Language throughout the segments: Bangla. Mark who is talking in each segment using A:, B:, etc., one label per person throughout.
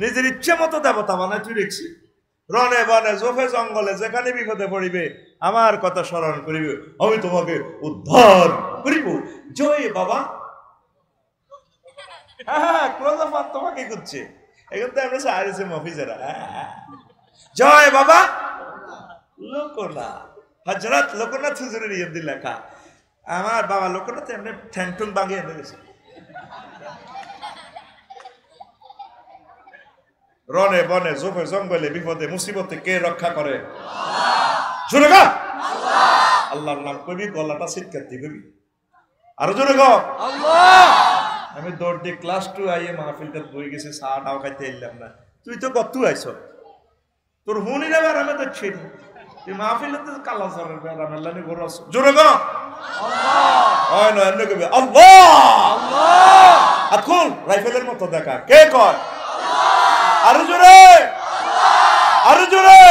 A: নিজের ইচ্ছে মতো দেবতা বানায় তুই দেখছি রনে বনে জোফে জঙ্গলে যেখানে বিপদে পড়িবে আমার কথা স্মরণ করিবে আমি তোমাকে উদ্ধার করিব জয় বাবা হ্যাঁ ক্লোজ আপ তোমাকে করছে এখন তো আমরা সাইরেছে মফিজেরা জয় বাবা লোকনাথ হযরত লোকনাথ হুজুরের ইয়েদি লেখা আমার বাবা লোকনাথ এমনি ঠ্যাংটুং বাগিয়ে এনে গেছে রনে বনে জোফে জঙ্গলে বিপদে মুসিবতে কে রক্ষা করে জোরে গো আল্লাহর নাম কবি গলাটা সিটকার দিবি আরো জোরে গো আল্লাহ আমি দৌড় দিয়ে ক্লাস 2 আইয়ে মাহফিলটা বই গেছে চাটাও খাইতে এলাম না তুই তো কত আইছ তোর হুনি রে আর আমি তো ছিড়ি তুই মাহফিলে তো কালা সরের বেড়া মেলানি গরস জোরে গো আল্লাহ ওই না এমনি কবি আল্লাহ আল্লাহ আকুল রাইফেলের মতো দেখা কে কয় আরো জোরে আরো জোরে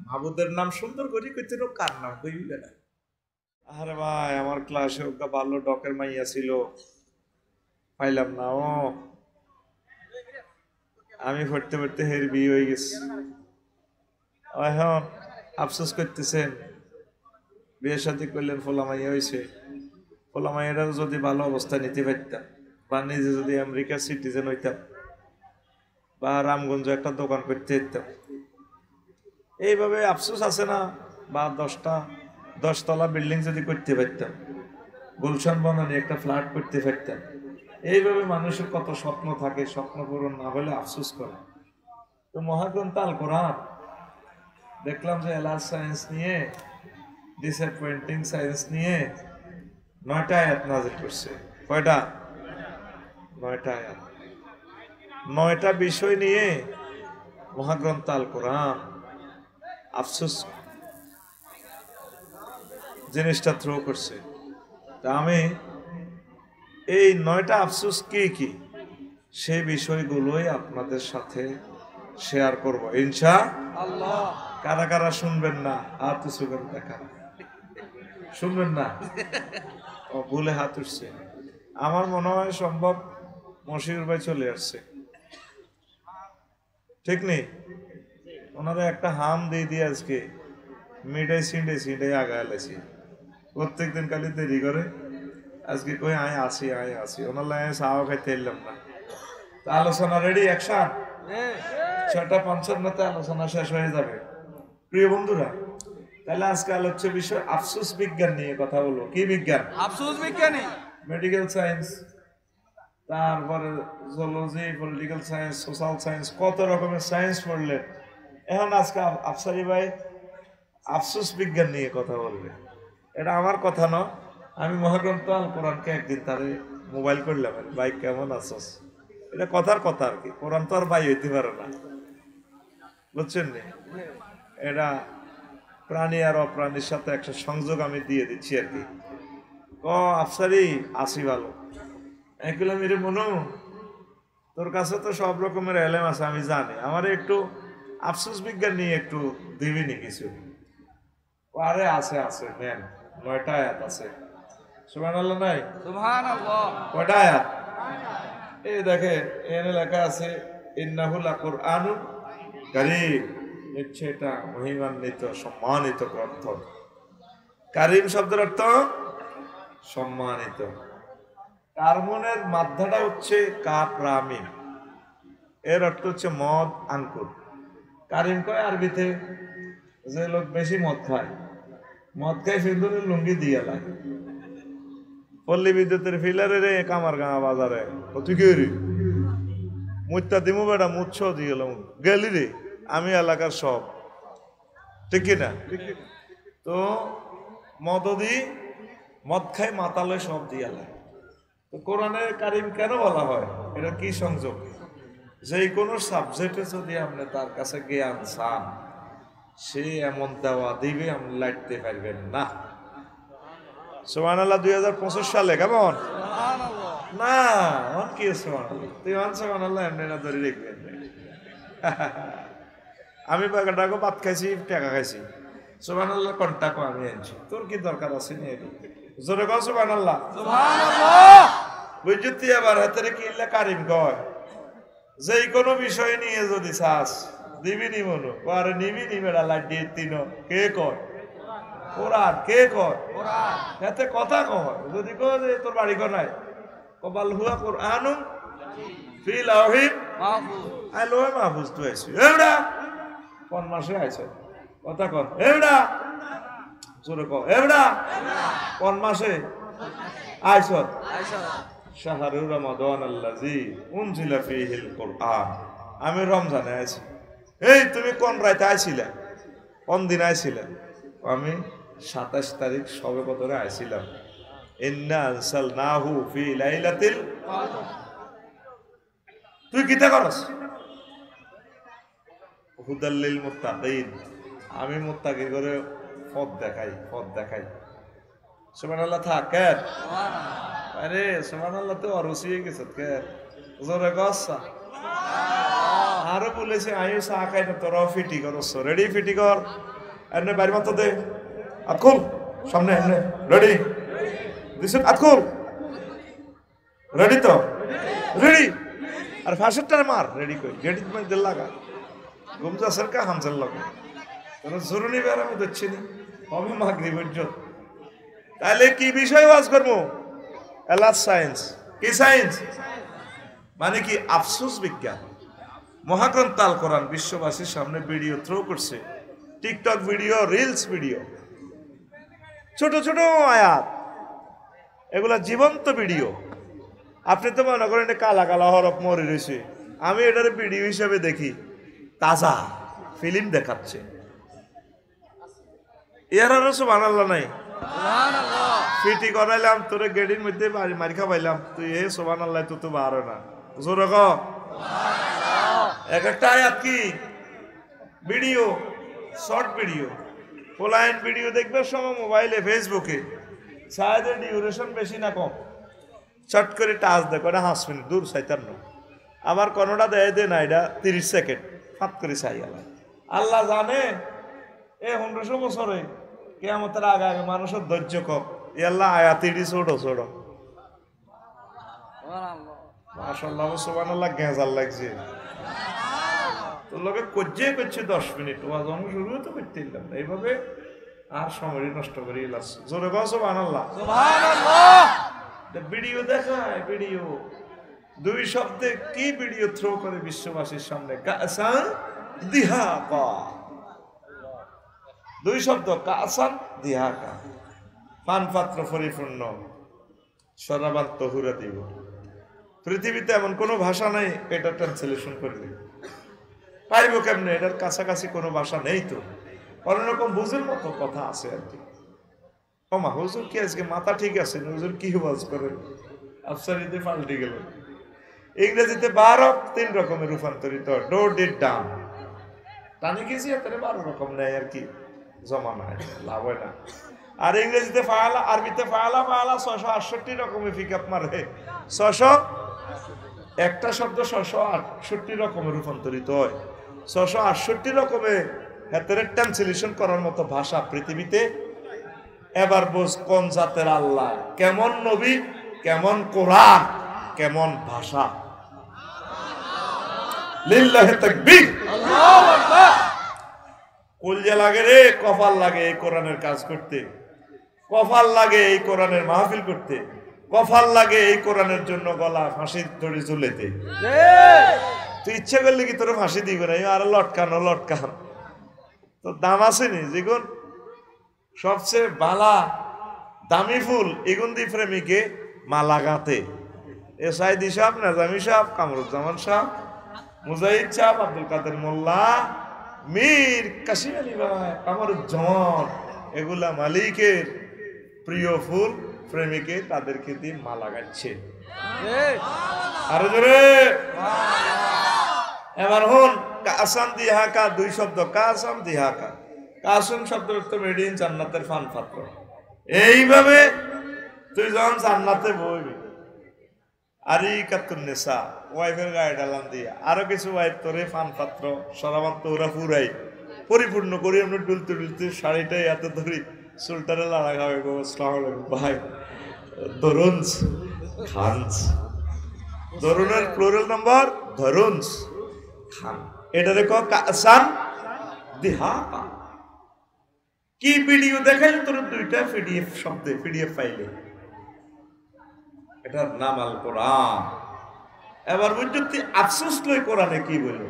A: মাহবুদের নাম সুন্দর করে কইতে রো কার নাম কইবি না আরে ভাই আমার ক্লাসে ওটা ভালো ডকের মাইয়া ছিল পাইলাম না ও আমি পড়তে পড়তে হের বিয়ে হয়ে গেছে এখন আফসোস করতেছেন বিয়ের সাথে করলেন ফোলা মাইয়া হয়েছে ফোলা মাইয়াটা যদি ভালো অবস্থা নিতে পারতাম বা নিজে যদি আমেরিকার সিটিজেন হইতাম বা রামগঞ্জ একটা দোকান করতে যেতাম এইভাবে আফসোস আছে না বা 10তলা বিল্ডিং যদি করতে পারতাম গুলশান বনানী একটা ফ্ল্যাট করতে পারতাম এইভাবে মানুষের কত স্বপ্ন থাকে স্বপ্ন পূরণ না হলে আফসোস করে তো মহাগ্রন্থ আল কোরআন দেখলাম যে এলার্ট সায়েন্স নিয়ে ডিসঅ্যাপয়েন্টিং সায়েন্স নিয়ে 9টা আয়াত নাযিল করছে কয়টা 9টা আয়াত 9টা বিষয় নিয়ে মহাগ্রন্থ আল কোরআন আফসোস জিনিসটা থ্রো করছে তা আমি এই 9টা আফসোস কি সেই বিষয়গুলোই আপনাদের সাথে শেয়ার করব ইনশাআল্লাহ কারা কারা শুনবেন না হাত উঁচু করে দেখা শুনবেন না ও ভুলে হাত উঠছে আমার মনে হয় সম্ভব মশিউর ভাই চলে আসছে ঠিক নেই ওনারা একটা হাম দিয়ে আজকে মিডাই সিন্ডে আগাইছি প্রত্যেকদিন খালি দেরি করে আজকে কই আয় আসি ওনার লাগে চাও খাইতে এলাম না আলোচনা রেডি অ্যাকশন 6:55 আলোচনা শেষ হয়ে যাবে প্রিয় বন্ধুরা তাহলে আজকে আলোচ্য বিষয় আফসোস বিজ্ঞান নিয়ে কথা বলবো কি বিজ্ঞান আফসোস বিজ্ঞানী মেডিকেল সায়েন্স তারপরে zoology political science social science কত রকমের সায়েন্স পড়লেন এখন আজকে আফসারি ভাই আফসোস বিজ্ঞান নিয়ে কথা বলবে এটা আমার কথা না আমি মহাগ্রন্থ আল কোরআনকে একদিন তারে মোবাইল করলাম ভাই কেমন আছস এটা কথার কথা আর কি কোরআন তো আর ভাই হইতে পারে না বুঝছেন নি এটা প্রাণী আর অপ্রাণীর সাথে একটা সংযোগ আমি দিয়ে দিচ্ছি আর কি আফসারি আসি ভালো একগুলো মেরে মনু তোর কাছে তো সব রকমের এলেম আছে আমি জানি আমার একটু আফসোস বিজ্ঞান নিয়ে একটু দিবিনি কিছু আরে আছে নেন 9টা আয়াত আছে সুবহানাল্লাহ নাই সুবহানাল্লাহ কয়টা আয়াত এই দেখেন এখানে লেখা আছে ইন্নাহু লাকুরআনুন কারীম নিশ্চয় এটা মহিমান্বিত সম্মানিত গ্রন্থ কারীম শব্দের অর্থ সম্মানিত কার্বনের মাধ্যাটা হচ্ছে কাপ রামিম এর অর্থ হচ্ছে মদ আঙ্কুর কারিম কয় আরবিতে যে লোক বেশি মদ খায় সিন্ধুরের লুঙ্গি দিয়ে লাগে পল্লী বিদ্যুতের ফিলারে রে কামার গাঁ বাজারে তুই কে রে মুচ্ছা দিমু বেটা মুচ্ছ দিয়ে গেলি রে আমি এলাকার সব ঠিক কিনা তো মদ খাই মাতালে সব দিয়ে লাগে তো কোরআনের কারিম কেন বলা হয় এটা কি সংযোগ যে কোনো সাবজেক্টে যদি আপনি তার কাছে জ্ঞান চান সে এমন দেওয়া দিবে আপনি লাইটতে পারবেন না সুবহানাল্লাহ 2025 সালে কেমন না অন কি সুবহানাল্লাহ তুই অন সুবহানাল্লাহ এমনি না ধরে রাখবেন আমি বাগাটাকে ভাত খাইছি টাকা খাইছি সুবহানাল্লাহ কোনটাকে আমি আনছি তোর কি দরকার আছে নি জোরে কও সুবহানাল্লাহ সুবহানাল্লাহ বুঝতি আবার হাতে কি ইল্লা কারিম কয় যে কোনো বিষয় নিয়ে যদি চাস দিবি নি মনো আরে নিবি নি বেড়া লাড্ডি তিন কে কর কোরআন কে কর এতে কথা কর যদি কো যে তোর বাড়ি কর নাই কবাল হুয়া কোরআনু ফি লাউহিন মাহফুজ আই লোহে মাহফুজ তো আইছি এবড়া কোন মাসে আইছো কথা কর এবড়া জোরে কর এবড়া কোন মাসে আইছো শাহরুর রমাদান আল্লাযী উনজিলা ফীহিল কুরআন আমি রমজানে আইছি এই তুমি কোন রাতে আইছিলা কোন দিন আইছিলা আমি 27 তারিখ শবে কদরে আইছিলাম ইন্না আনসালনাহু ফি লাইলাতিল কদর তুই কি তা করস হুদাল লিল মুত্তাকিন আমি মুত্তাকির করে পথ দেখাই সুবহানাল্লাহ থাক সুবহানাল্লাহ আরে সুবহানাল্লাহ তো অরসি গেছে কে জোরে গসা আরো বলেছে আয়ু চা খাই না তোরাও ফিটি করছ রেডি ফিটি কর এনে বাড়ি মতো দে আকুল সামনে এনে রেডি দিস আকুল রেডি তো রেডি আর ফাঁসেরটারে মার রেডি কই গেটি তুমি দিল লাগা গুমজা সরকা হামজাল লাগে তোরা জরুরি বের আমি দিচ্ছি না হবে মাগরিব পর্যন্ত তাহলে কি বিষয় ওয়াজ করবো এলাহ সায়েন্স কি সায়েন্স মানে কি আফসোস বিজ্ঞান মহাগ্রন্থ আল কোরআন বিশ্ববাসীর সামনে ভিডিও থ্রো করছে টিকটক ভিডিও রিলস ভিডিও ছোট ছোট আয়াত এগুলা জীবন্ত ভিডিও আপনি তো মনে করেন কালা কালা হরফ মরে রয়েছে আমি এটার ভিডিও হিসেবে দেখি তাজা ফিল্ম দেখাচ্ছে এর আর সুবহানাল্লাহ নাই ফিটি করাইলাম তোরে গেডির মধ্যে মারি খাবাইলাম তুই এ সুবহানাল্লাহ তুই তো বার না জোরে ক এক একটা আয়াত কি ভিডিও শর্ট ভিডিও পোলাইন ভিডিও দেখবে সময় মোবাইলে ফেসবুকে সাইডের ডিউরেশন বেশি না কম চট করে টাচ দেখো না 5 মিনিট দূর সাইতার না আমার কোনটা দে না এটা 30 সেকেন্ড ফাত করে চাই আল্লাহ জানে এ 100 বছরে কিয়ামতের আগে মানুষের ধৈর্য কম এ আল্লাহ আয়াতিডি ছোট ছোট মাশাআল্লাহ সুবহানাল্লাহ গেজাল লাগছে তোর লগে করছে 10 মিনিট ওয়াজ শুরু তো করতেইলাম এইভাবে আর সময় নষ্ট করে লাস জোরে গো সুবহানাল্লাহ সুবহানাল্লাহ ভিডিও দেখায় ভিডিও দুই শব্দে কি ভিডিও থ্রো করে বিশ্ববাসীর সামনে কাসান দিহাকা দুই শব্দ কাসান দিহাকা পান পাত্র পরিপূর্ণ শরাবান তহুরা দিব পৃথিবীতে এমন কোনো ভাষা নাই এটা ট্রান্সলেশন করে দিব পাইব কেমনে এটার কাছাকাছি কোনো ভাষা নেই তো অন্যরকম বুঝের মতো কথা আছে আর কি ওমা হুজুর কি আজকে মাথা ঠিক আছে হুজুর কি ওয়াজ করেন আফসারিতে পাল্টে গেল ইংরেজিতে 3 রকমের রূপান্তরিত ডো ডিড ডান টানি গেছি এতে 12 রকম নেই আর কি জমা নাই লাভ হয় না আর ইংরেজিতে ফাআলা আরবিতে ফাআলা 668 রকমের পিকআপ মারে 600 একটা শব্দ 668 রকমের রূপান্তরিত হয় 668 রকমের হাতের ট্রান্সলেশন করার মতো ভাষা পৃথিবীতে এবার বুঝ কোন জাতের আল্লাহ কেমন নবী কেমন কোরআন কেমন ভাষা লিল্লাহি তাকবীর আল্লাহু আকবার কলজা লাগে রে কপাল লাগে এই কোরআনের কাজ করতে কপাল লাগে এই কোরআনের মাহফিল করতে কপাল লাগে এই কোরআনের জন্য গলা ফাঁসি ধরে ঝুলেতে তুই ইচ্ছে করলে কি তোর ফাঁসি দিবে না আর লটকান তো দাম আছে নি যেগুন সবচেয়ে বালা দামি ফুল এগুন দি প্রেমিকে মালা গাঁতে এ সাইদি সাহেব নাজামি সাহেব কামরুজ্জামান সাহেব মুজাহিদ সাহেব আব্দুল কাদের মোল্লা মীর কাশিম আলী ভাই কামরুজ্জামান এগুলা মালিকের প্রিয় ফুল প্রেমিকে তাদেরকে দিয়ে মালা গাচ্ছে আরো জোরে এবার হন কাসাম দিহাকা দুই শব্দ কাসাম দিহাকা কাসম শব্দের অর্থ মেড ইন জান্নাতের ফান পাত্র এইভাবে তুই যখন জান্নাতে বইবি আরিকাতুন নিসা ওয়াইফের গায়ে ডালাম দিয়া আরো কিছু ওয়াইফ তোরে ফান পাত্র সরাবান তোরা পুরাই পরিপূর্ণ করি আমরা ডুলতে শাড়িটাই এত ধরি চুলটারে লাড়া খাবে আসসালামু আলাইকুম ভাই দরুন খানস দরুনের প্লুরাল নাম্বার ধরুন খান এটারে ক কাসান দিহাকা কি ভিডিও দেখাইলে তোর দুইটা পিডিএফ শব্দে পিডিএফ ফাইলে এটার নাম আল কোরআন এবার বুঝতে আফসোস লই কোরআনে কি বলল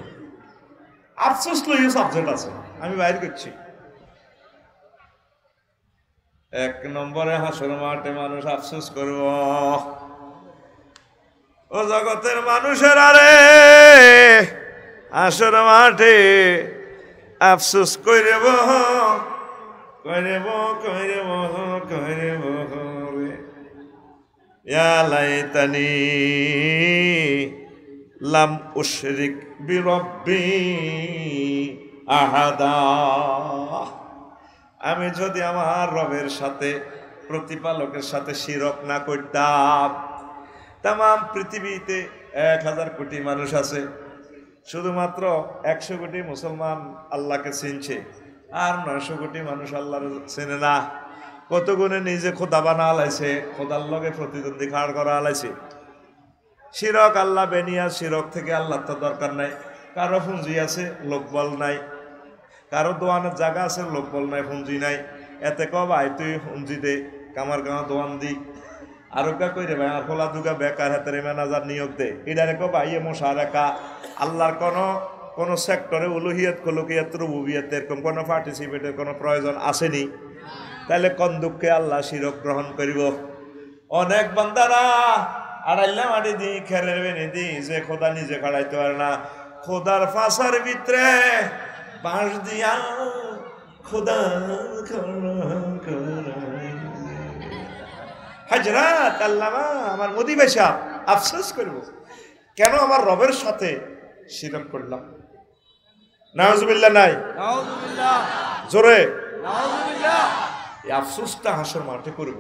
A: আফসোস লই সাবজেক্ট আছে আমি বাইর করছি এক নম্বরে হাসর মাঠে মানুষ আফসোস করব ও জগতের মানুষের আরে হাসর মাঠে আফসোস কইরেব কইরেব কইরেব কইরেব রে ইয়া লাইতানি লাম উশরিক বিরব্বি আহাদা আমি যদি আমার রবের সাথে প্রতিপালকের সাথে শিরক না করতাম তাম পৃথিবীতে 1000 কোটি মানুষ আছে শুধুমাত্র 100 কোটি মুসলমান আল্লাহকে চিনছে আর 900 কোটি মানুষ আল্লাহর চেনে না কত গুণে নিজে খোদা বানা আলাইছে খোদার লগে প্রতিদ্বন্দ্বী খাড় করা আলাইছে শিরক আল্লাহ বেনিয়া শিরক থেকে আল্লাহ তো দরকার নাই কারো পুঁজি আছে লোকবল নাই কারো দোয়ানের জায়গা আছে লোকবল নাই পুঁজি নাই এতে কব আই তুই পুঁজি দে কামার গাঁও দোয়ান দি আরো কা কই রে ভাই আর খোলা দুগা বেকার হাতের ম্যানেজার নিয়োগ দে এটারে কব আইয়ে মশা রেখা আল্লাহর কোন সেক্টরে উলুহিয়াত কলুকিয়াত রুবুবিয়াত এরকম কোনো পার্টিসিপেটের কোনো প্রয়োজন আসেনি তাহলে কোন দুঃখে আল্লাহ শিরক গ্রহণ করিব অনেক বান্দারা আড়াইলা মাটি দি খেরের বেনি দি যে খোদা নিজে খাড়াইতে পারে না খোদার ফাঁসার ভিতরে বাঁশ দিয়া খোদা হাজরাত আল্লামা আমার মোদি ভাই সাহেব আফসোস করব কেন আমার রবের সাথে শিরক করলাম নাউজুবিল্লাহ নাই নাউজুবিল্লাহ জোরে নাউজুবিল্লাহ এই আফসোসটা হাসর মাঠে করব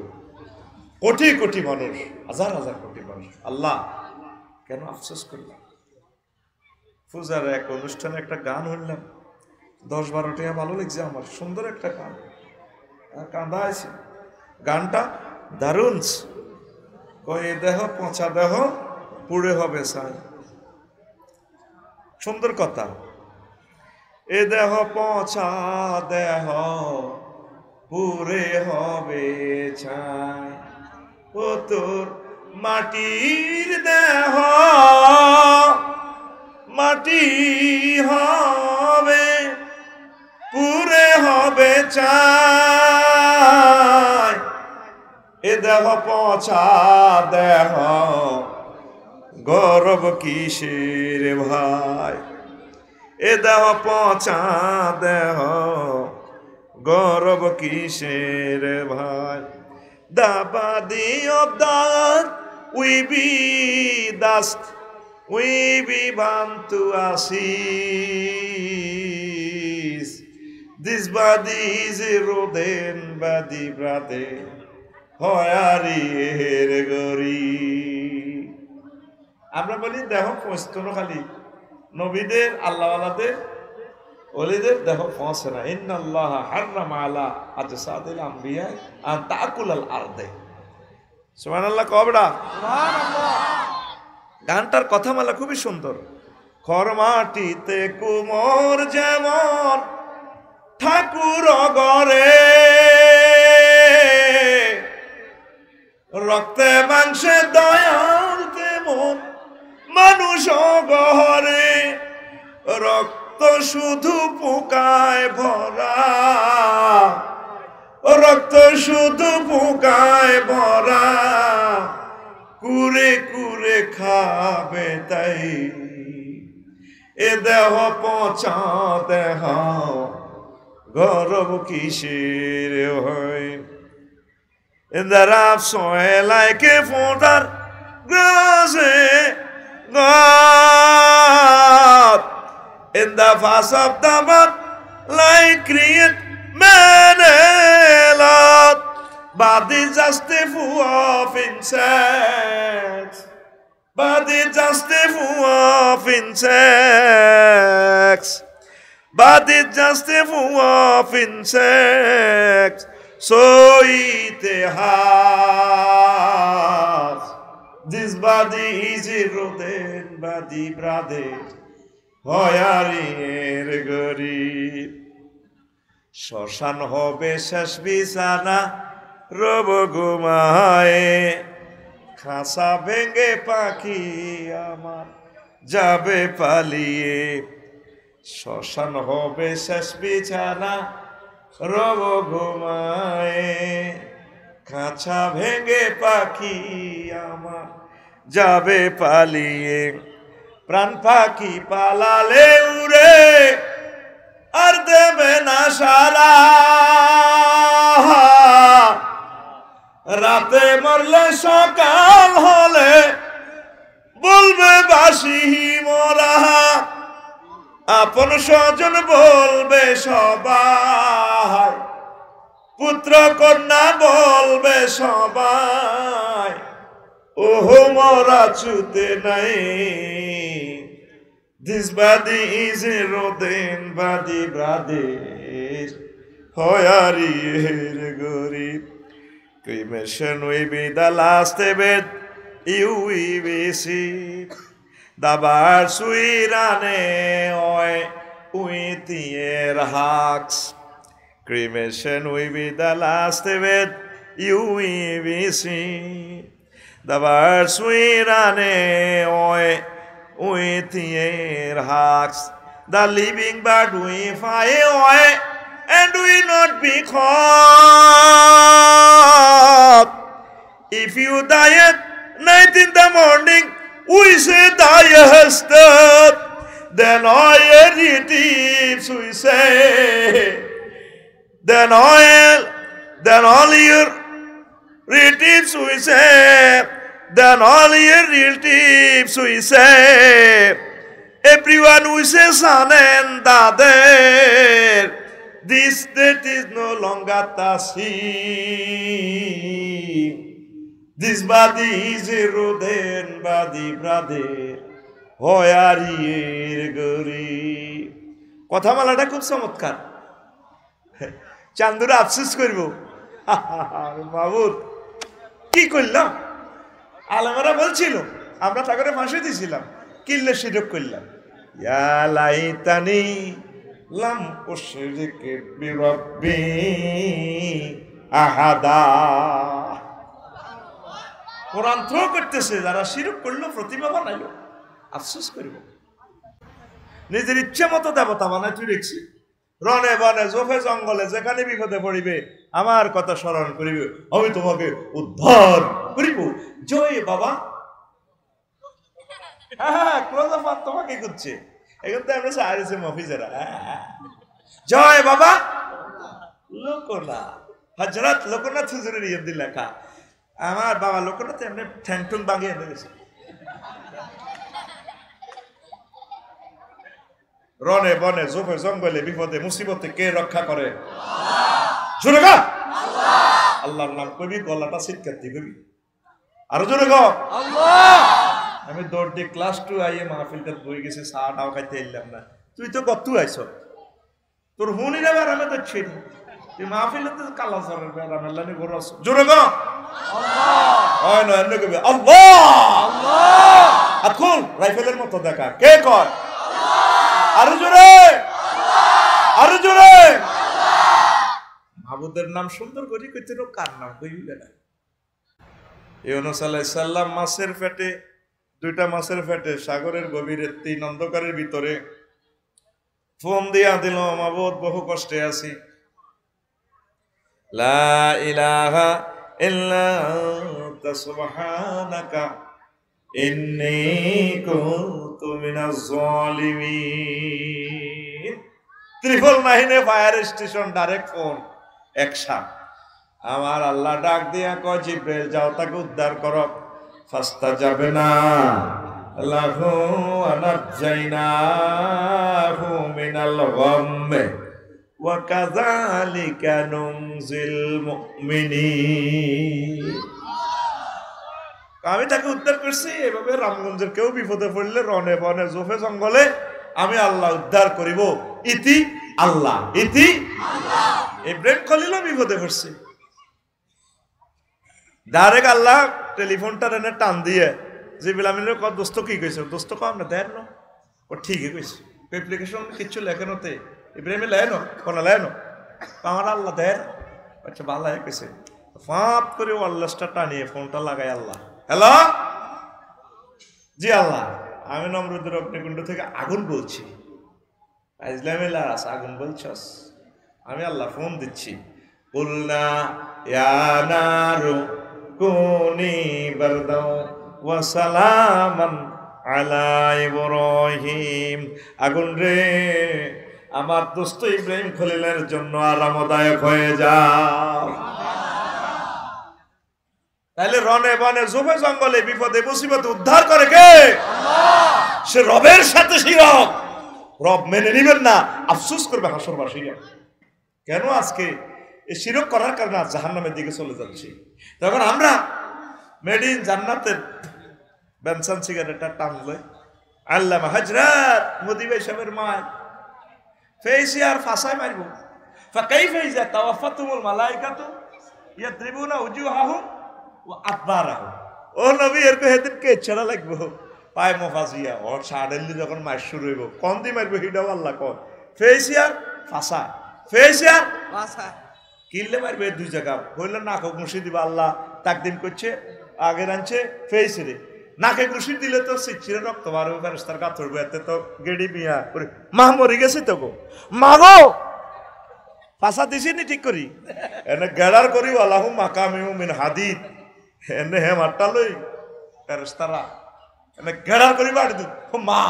A: কোটি কোটি মানুষ হাজার হাজার কোটি মানুষ আল্লাহ কেন আফসোস করলাম পূজার এক অনুষ্ঠানে একটা গান হইলাম 10-12 টাকা ভালো লাগছে আমার সুন্দর একটা গান কাঁদা আছে গানটা দারুণ কয়ে দেহ পচা দেহ পুড়ে হবে সাই সুন্দর কথা এ দেহ পচা দেহ পুরে হবে ছাই ও তোর মাটির দেহ মাটি হবে পুরে হবে ছাই এ দেহ পচা দেহ গৌরব কিসের ভাই এ দেহ পচা দেহ গৌরব কিসের ভাই the body of that we be dust we be bound to ashes this body is a rodent body brother হয়ারির গরি আমরা বলি দেহ পৌঁছতো না খালি নবীদের আল্লাহওয়ালাদের ওলিদের দেহ পৌঁছে না ইন্নাল্লাহ হাররামা আলা আজসাদিল আমবিয়া আন তাকুলাল আরদে সুবহানাল্লাহ কবড়া সুবহানাল্লাহ গানটার কথামালা খুবই সুন্দর খরমাটিতে কুমোর যেমন ঠাকুর গরে রক্তে মাংসে দয়াল তেমন মানুষ গহরে রক্ত শুধু পোকায় ভরা রক্ত শুধু পোকায় ভরা কুরে কুরে খাবে তাই এ দেহ পচা দেহ গৌরব কিসের হয় in the rough soil like a fodder grass God in the face of the mud like create man lot but it's just a fool of insects but it's just a fool of insects but it's just a fool of insects so it has this body is eroded body brother হয়ারির গরিব শ্মশান হবে শেষ বিছানা রব ঘুমায় খাঁচা ভেঙে পাখি আমার যাবে পালিয়ে শ্মশান হবে শেষ বিছানা রব ঘুমায় খাঁচা ভেঙে পাখি আমার যাবে পালিয়ে প্রাণ পাখি পালালে উড়ে আর দেবে না সারা রাতে মরলে সকাল হলে বলবে বাসি মোরা আপন স্বজন বলবে সবাই পুত্র কন্যা বলবে সবাই ওহো মরা ছুতে নাই This body is eroding body brothers হয়ারির গরিব Cremation will be the last event you will receive The birds will run away with their hugs Cremation will be the last event you will receive The birds will run away with their hugs The living bird will fly away and will not be caught If you die at night in the morning we say thou hast died Then all your relatives we say Then all your relatives we say Then all your relatives we say Everyone we say son and daughter This death is no longer the same This body is eroded body brother হয়ারির গরিব কথামালাটা খুব চমৎকার চান্দুরা আফসোস করব মাহবুব কি করলাম আলেমরা বলছিল আমরা তাকে ফাঁসি দিয়েছিলাম কিল্লে শিরক করলাম ইয়া লাইতানি লাম উশরিক বিরাব্বি আহাদা কোরআন থ্রো করতেছে যারা শিরক করলো প্রতিমা বানাইলো আফসোস করব নিজের ইচ্ছে মতো দেবতা বানাই তুই দেখছি রনে বনে জোফে জঙ্গলে যেখানে বিপদে পড়িবে আমার কথা স্মরণ করিবে আমি তোমাকে উদ্ধার করিব জয় বাবা হ্যাঁ ক্লোজাফান তোমাকে করছে এখন তো আমরা সাহায্য মফিজেরা জয় বাবা লোকনাথ হযরত লোকনাথ হুজুরের ইয়েদি লেখা আমার বাবা লোকনাথ এমনি ঠ্যাংটুং বাগিয়ে এনে গেছে রনে বনে জোফে জঙ্গলে বিপদে মুসিবতে কে রক্ষা করে জোরে গো আল্লাহর নাম কইবি গলাটা সিটকাত দিবি আর জোরে গো আল্লাহ আমি দৌড় দিয়ে ক্লাস 2 আইয়ে মাহফিলটা বই গেছে সাটাও খাইতে এলাম না তুই তো কত আইছ তোর হুনি রে আর আমি তো ছিড়ি তুই মাহফিলে তো কালা সরের বের আল্লাহনি গরস জোরে গো আল্লাহ ওই না এনে কইবি আল্লাহ আল্লাহ আকুল রাইফেলের মতো দেখা কে কয় আরো জোরে আরো জোরে মাহবুদের নাম সুন্দর করে কইতে নো কার নাম কইবি না ইউনূস আলাইহিস সালাম মাছের পেটে দুইটা মাছের পেটে সাগরের গভীরে 3 অন্ধকারের ভিতরে ফোন দিয়া দিল মাহবুদ বহু কষ্টে আছি লা ইলাহা ইল্লা আনতা সুবহানাকা ইন্নী কুনতু মিনাজ জালিমিন ত্রিপল নাইনে ফায়ার স্টেশন ডাইরেক্ট ফোন একশা আমার আল্লাহ ডাক দিয়া কয় জিব্রাইল যাও তাকে উদ্ধার করো ফাস্তা যাবে না লাহু আনাজাইনাহু মিনাল গাম্মে ওয়া কাযালিকা নুনজিল মুমিনিন আমি তাকে উদ্ধার করছি এভাবে রামগঞ্জের কেউ বিপদে পড়লে রনে বনে জোফে জঙ্গলে আমি আল্লাহ উদ্ধার করিব ইতি আল্লাহ ইতি আল্লাহ ইব্রাহিম খলিল বিপদে পড়ছে ডাইরেক্ট আল্লাহ টেলিফোনটা এনে টান দিয়ে জিবরিল আমিনের কত দোস্ত কি কইছে দোস্ত কম না দেন না ও ঠিকই কইছে অ্যাপ্লিকেশন কিছু লেখানোতে ইব্রাহিম লেনো কোন লেনো আমার আল্লাহ দেন আচ্ছা ভালো হয়ে কইছে ফাপ করে ওয়ারলেসটা টানিয়ে ফোনটা লাগাই আল্লাহ হ্যালো জি আল্লাহ আমি নমরুদের অগ্নিকুণ্ড থেকে আগুন বলছি ইসলামিল্লাহ আগুন বলছস আমি আল্লাহ ফোন দিচ্ছি কুলনা ইয়া নারু কুনি বারদাও ওয়া সালামান আলা ইব্রাহিম আগুন রে আমার দোস্ত ইব্রাহিম খলিলের জন্য আরামদায়ক হয়ে যাও তাহলে রনে বনে জুবে জঙ্গলে বিপদে মুসিবতে উদ্ধার করে কে আল্লাহ সে রবের সাথে শিরক রব মেনে নিবেন না আফসোস করবে হাসরবাসীরা কেন আজকে এই শিরক করার কারণে আজ জাহান্নামের দিকে চলে যাচ্ছি তখন আমরা মেড ইন জান্নাতের বেনসান সিগারেটটা টানলে আল্লামা হযরত মুদি ভাই সাহেবের মা ফেসিয়ার ফাসায় মারবো ফাকাইফা ইযা তাওয়াফাতুমুল মালাইকাতু ইয়াদরিবুনা উজুহাহুম ওয়া আদবারাহুম ও নবী এর কহেদিন কে ছড়া লাগবো পায় মফাজিয়া ওর সাডেনলি যখন মার শুরু হইব কোন দি মারবো হিডাও আল্লাহ কোন ফেসিয়ার ফাসা ফেসিয়ার ফাসা কিল্লে মারবে দুই জায়গা হইলো নাক মুশি দিবা আল্লাহ তাকদিম করছে আগে রানছে ফেসিরে নাকে ঘুষি দিলে তো সিচ্ছিরে রক্ত বাড়বে ফেরেশতার গা ধরবে এতে তো গেড়ি বিয়া করে মা মরে গেছে তো গো মা গো ফাঁসা দিছি নি ঠিক করি এনে গেড়ার করি আল্লাহু মাকামিউ মিন হাদিদ এনে হে মারটা লই ফেরেশতারা এনে গেড়ার করি বাড়ি দু মা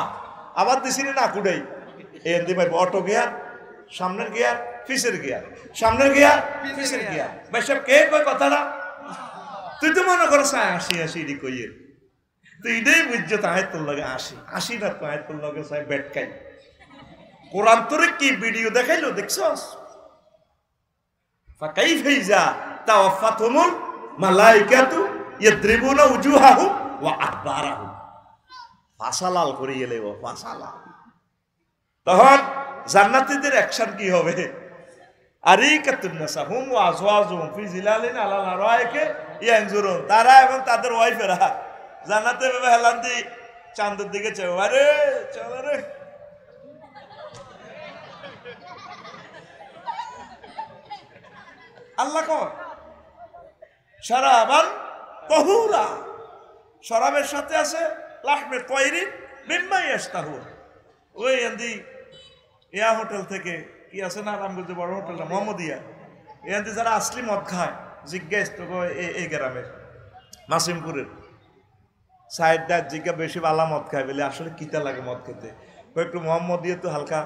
A: আবার দিছি না কুড়াই এন দি ভাই অটো গিয়ার সামনের গিয়ার পিছের গিয়ার সামনের গিয়ার পিছের গিয়ার ভাই সব কে কয় কথাটা তুই তো মনে করছ আসি আসি রি কইয়ে তুই এটাই বুঝছো তাহাইতুল লাগে আসি না তাহাইতুল লাগে সাই বেটকাই কোরআন তোরে কি ভিডিও দেখাইলো দেখছস ফাকাইফা ইযা তাওয়াফাতুমুল মালাইকাতু ইয়াদরিবুনা উজুহাহুম ওয়া আদবারাহুম ফাসালাল করে এলে ও ফাসালা তখন জান্নাতীদের অ্যাকশন কি হবে আরিকাতুন নাসাহুম ওয়া আজওয়াজুহুম ফি জিলালিন আলা লারাইকে ইয়ানজুরুন তারা এবং তাদের ওয়াইফেরা জান্নাতে ভাবে হেলান দি চাঁদের দিকে চাও আরে চল রে আল্লাহ কর শরাবান তাহুরা শরাবের সাথে আছে লাহমে তায়রিন মিম্মা ইয়াশতাহু ওই এন্দি ইয়া হোটেল থেকে কি আছে না রামগঞ্জে বড় হোটেলটা মোহাম্মদিয়া এন্দি যারা আসলি মদ খায় জিজ্ঞেস তো এই গ্রামের নাসিমপুরের সাইড দাঁত জিজ্ঞা বেশি বালা মদ খায় বলে আসলে কিতা লাগে মদ খেতে একটু মোহাম্মদ দিয়ে তো হালকা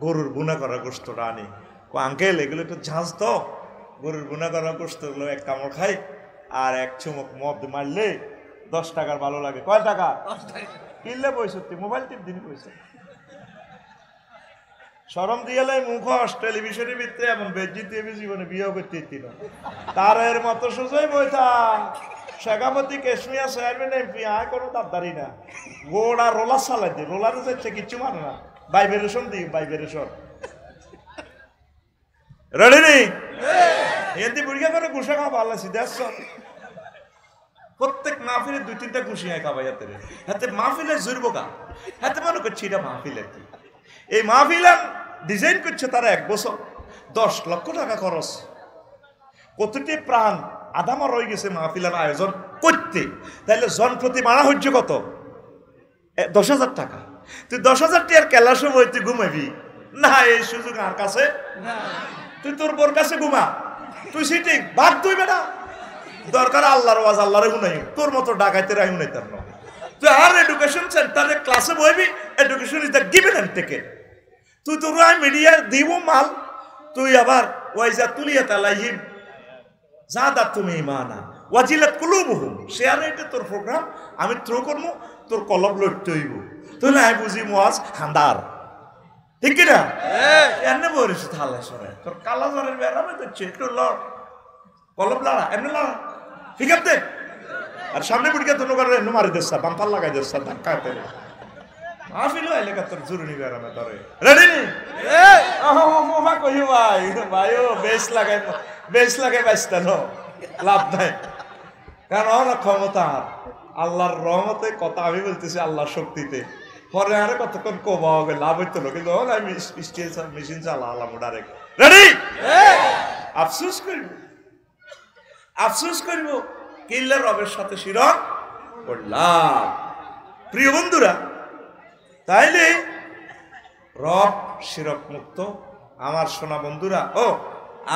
A: গরুর বুনা করা গোস্তটা আনি আঙ্কেল এগুলো একটু ঝাঁজ তো গরুর বুনা করা গোস্তগুলো এক কামড় খাই আর এক চুমুক মদ মারলে 10 টাকার ভালো লাগে কয় টাকা 10 টাকা কিনলে 65 মোবাইল টিপ দিন পয়সা শরম দিয়ালে মুখোশ টেলিভিশনের ভিতরে এমন বেজ্জিত জীবনে বিয়ে করতে দিত তার এর মতো সোজাই বইতা শেখাপতি কেশমিয়া চেয়ারম্যান এমপি আয় কোনো দাবদারি না গোড়া রোলার চালাই দি রোলার যাচ্ছে কিচ্ছু মানে না ভাইব্রেশন দি ভাইব্রেশন রেডি নি এতে বুড়িয়া করে গুসা খাওয়া ভালো সিধা প্রত্যেক মাহফিলে 2-3টা গুছি হয় খাওয়া যাতে হাতে মাহফিলে জুরবকা হাতে মনে করছি এটা মাহফিলের কি এই মাহফিলা ডিজাইন করছে তারা 1 বছর 10 লক্ষ টাকা খরচ কতটি প্রাণ আদামা রয়ে গেছে মাহফিলার আয়োজন করতে তাহলে জন প্রতি মারা হচ্ছে কত 10,000 টাকা তুই 10,000 টাকার কেলার সময় তুই ঘুমাবি না এই সুযোগ আর কাছে তুই তোর বোর কাছে ঘুমা তুই সিটি ভাগ তুই বেটা দরকার আল্লাহর ওয়াজ আল্লাহরে গুনাই তোর মতো ডাকাইতে রাই গুনাই তার না তুই আর এডুকেশন সেন্টারে ক্লাসে বইবি education is the given and taken তুই তো রাই মিডিয়া দিব মাল তুই আবার ওয়াইজা তুলিয়া তালাইহিম জাদা তুমি ইমানা ওয়াজিলাত কুলুবুহুম শেয়ার এটা তোর প্রোগ্রাম আমি থ্রো করব তোর কলব লইতে হইব তুই না বুঝি ওয়াজ হান্দার ঠিক কি না এনে বরিস থালা সরে তোর কালাজারের বেরামে তো একটু লড় কলব লড়া এমনি লড়া ঠিক আছে আর সামনে বুড়িকে তো নগর এনে মারি দেছ বাম্পার লাগাই দেছ ধাক্কা করে মাহফিল এলাকা তোর জরুরি বেরামে ধরে রেডি নি মোমা কইও ভাই ভাইও বেশ লাগে বাইস্তানো লাভ নাই কারণ ক্ষমতা আল্লাহর রহমতে কথা আমি বলতেছি আল্লাহর শক্তিতে পরে আরে কতক্ষণ কবা হবে লাভ হইতো না কিন্তু আমি স্টিল মেশিন চালালাম ডাইরেক্ট রেডি আফসোস করব আফসোস করব কিল্লা রবের সাথে শিরক করলাম প্রিয় বন্ধুরা তাইলে রব শিরক মুক্ত আমার সোনা বন্ধুরা ও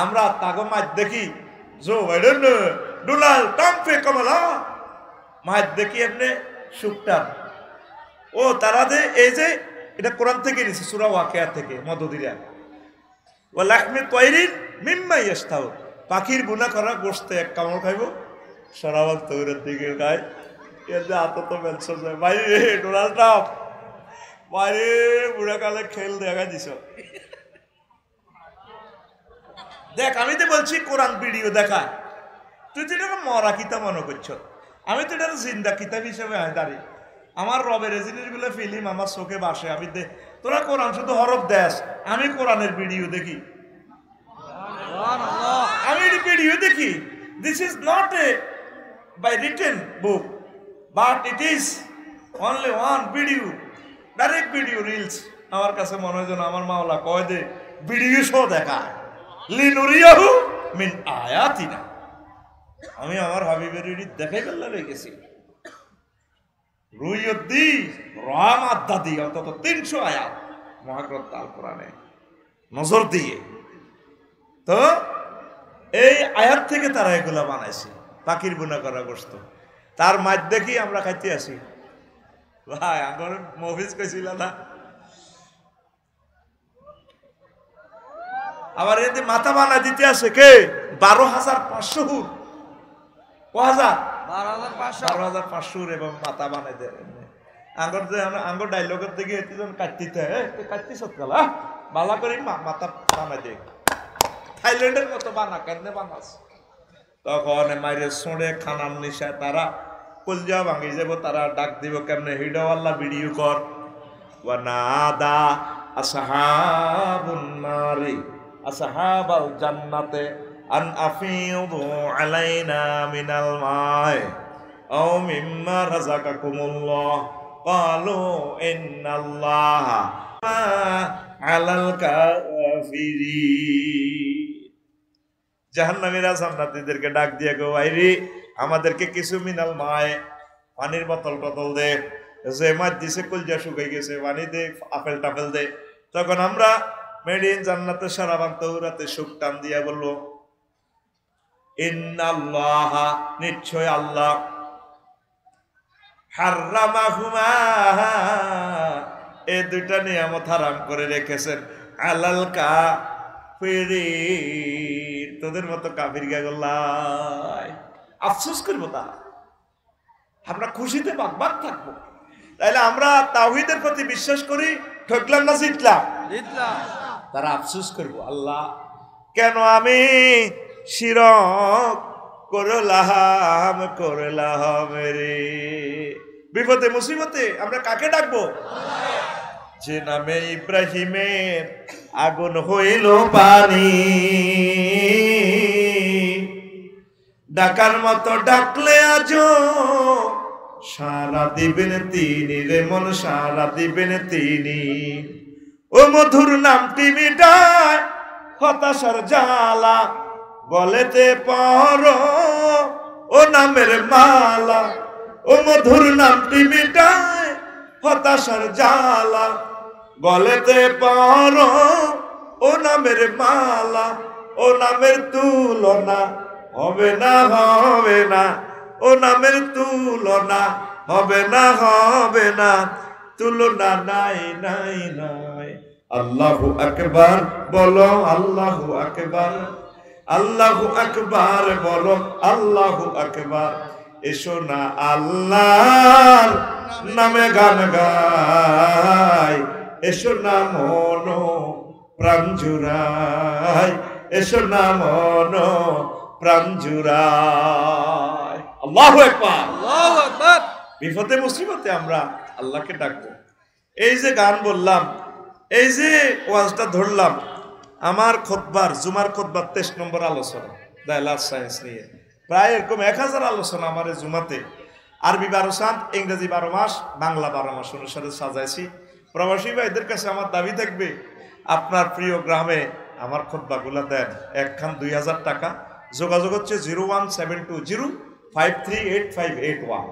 A: আমরা তাগো মাছ দেখি জো বাইডেন ডোনাল্ড ট্রাম্প কমলা মাছ দেখি এমনি সুকটান ও তারা যে এই যে এটা কোরআন থেকে নিছে সূরা ওয়াকিয়া থেকে মদদিরা ওয়া লাহমি তায়রিন মিম্মা ইয়াশতাউ পাখির বুনা করা গোশত এক কামড় খাইবো সারাওয়াল তৈরের দিকে খায় এর যে আত তো মেলছ যায় ভাই রে ডোনাল্ড ট্রাম্প বাইরে বুড়া কালে খেল দেখা দিছ দেখ আমি তো বলছি কোরআন ভিডিও দেখা তুই তো এটা মরা কিতাব মনে করছ আমি তো এটা জিন্দা কিতাব হিসেবে দাঁড়িয়ে আমার রবের জিনিসগুলো ফিল্ম আমার চোখে বাসে আমি তোরা কোরআন শুধু হরফ দেশ আমি কোরআনের ভিডিও দেখি আমি ভিডিও দেখি this is not a by written book but it is only one video direct video reels আমার কাছে মনে হয় যেন আমার মাওলা কয় দে ভিডিও শো দেখায় লিনুরিয়াহু মিন আয়াতিনা আমি আমার হাবিবের রিড দেখাই ফেললা রয়ে গেছি রুইয়দ্দি রহমাত দাদি অন্তত 300 আয়াত মহাগ্রন্থ আল কোরআনে নজর দিয়ে তো এই আয়াত থেকে তারা এগুলা বানাইছে পাখির বুনা করা গোশত তার মাঝ দেখি আমরা খাইতে আসি ভাই আমার মফিজ কইছিল না আবার এতে মাথা বানা দিতে আসে কে 12,500 হুর কহাজার 12,500 এবং মাথা বানাই দেয় আঙ্গর যে আঙ্গর ডাইলগের দিকে এতজন কাটতিতে কাটতিস কালা বালা করে মাথা বানাই দে থাইল্যান্ডের মতো বানা কেন বানাস তখন মাইরে সোঁড়ে খানার নিশা তারা কলজা ভাঙি যাব তারা ডাক দিব কেমনে হিডওয়াল্লা ভিডিও কর ওয়ানাদা আসহাবুন নারি আসহাবাল জান্নাতে আন আফিদু আলাইনা মিনাল মাই আও মিম্মা রাযাকাকুমুল্লাহ ক্বালু ইন্নাল্লাহা আলাল কাফিরিন জাহান্নামীরা জান্নাতীদেরকে ডাক দিয়ে গো ভাইরে আমাদেরকে কিছু মিনাল মায় পানির বোতল টতল দে যে মাছ দিছে কলজা শুকাই গেছে পানি দে আপেল টাপেল দে তখন আমরা মেডিন জান্নাতে সারাবান তৌরাতে সুখ টান দিয়া বললো ইন্নাল্লাহা নিশ্চয় আল্লাহ হারামাহুমা এই দুইটা নিয়ামত হারাম করে রেখেছেন আলাল কাফিরিন তোদের মতো কাফির গাগল্লাই আফসোস করবো তা আমরা খুশিতে বাকবাক থাকবো তাইলে আমরা তাওহীদের প্রতি বিশ্বাস করি ঠকলাম না জিতলাম তারা আফসোস করবো আল্লাহ কেন আমি শিরক করলাম রে বিপদে মুসিবতে আমরা কাকে ডাকবো যে নামে ইব্রাহিমের আগুন হইল পানি ডাকার মতো ডাকলে আজো সারা দিবেন তিনি রে মন সারা দিবেন তিনি ও মধুর নামটি মিটায় হতাশার জ্বালা বলেতে পারো ও নামের মালা ও মধুর নামটি মিটায় হতাশার জ্বালা বলেতে পারো ও নামের মালা ও নামের তুলনা হবে না ও নামের তুলনা হবে না তুলনা নাই আল্লাহু আকবার বলো আল্লাহু আকবার বলো আল্লাহু আকবার এসো না আল্লাহর নামে গান গাই এসো না মন প্রাণ জুড়াই এসো না মন প্রাণ জুড়াই আল্লাহু আকবার বিপদে মুসিবতে আমরা আল্লাহকে ডাকবো এই যে গান বললাম এই যে ওয়াজটা ধরলাম আমার খুতবার জুমার খুতবার 23 নম্বর আলোচনা দাইলাস সায়েন্স নিয়ে প্রায় এরকম 1000 আলোচনা আমার জুমাতে আরবি 12 চাঁদ, ইংরেজি 12 মাস, বাংলা 12 মাস অনুসারে সাজাইছি। প্রবাসী ভাইদের কাছে আমার দাবি থাকবে, আপনার প্রিয় গ্রামে আমার খুতবাগুলা দেন, একখান 2000 টাকা। যোগাযোগ হচ্ছে 01720538581।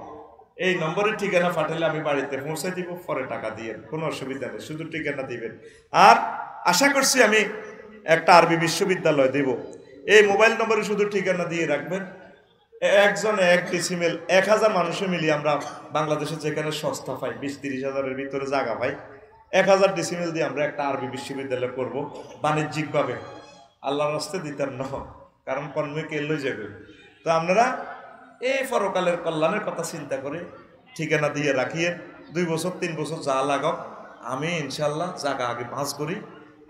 A: এই নম্বরে ঠিকানা পাঠালে আমি বাড়িতে পৌঁছে দিব, পরে টাকা দিয়ে, কোনো অসুবিধা নেই, শুধু ঠিকানা দিবেন। আর আশা করছি আমি একটা আরবি বিশ্ববিদ্যালয় দেব। এই মোবাইল নম্বরে শুধু ঠিকানা দিয়ে রাখবেন। একজনে 1 ডিসিমেল, 1000 মানুষে মিলিয়ে আমরা বাংলাদেশে যেখানে সস্তা পাই, 20-30 হাজারের ভিতরে জায়গা পাই, 1000 ডিসিমেল দিয়ে আমরা একটা আরবি বিশ্ববিদ্যালয় করব বাণিজ্যিকভাবে। আল্লাহর রাস্তায় দিতার ন, কারণ কর্মীকে এলোই যাবে। তো আপনারা এই পরকালের কল্যাণের কথা চিন্তা করে ঠিকানা দিয়ে রাখিয়ে 2 বছর 3 বছর যা লাগাও, আমি ইনশাল্লাহ জায়গা আগে পাস করি।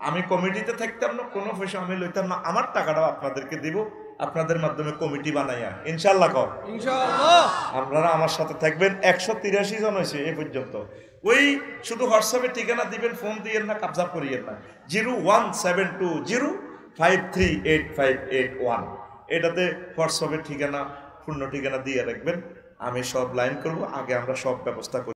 A: আমি কমিটিতে থাকতাম না, কোনো পয়সা আমি লইতাম না, আমার টাকাটাও আপনাদেরকে দিব, আপনাদের মাধ্যমে কমিটি বানাইয়া ইনশাল্লাহ কর ইনশাআল্লাহ আপনারা আমার সাথে থাকবেন। 183 জন হয়েছে এই পর্যন্ত। ওই শুধু হোয়াটসঅ্যাপে ঠিকানা দিবেন, ফোন দিয়েন না, কাবজা করিয়েন না। 01720538581, এটাতে হোয়াটসঅ্যাপের ঠিকানা, পূর্ণ ঠিকানা দিয়ে রাখবেন। আমি সব লাইন করব, আগে আমরা সব ব্যবস্থা করি।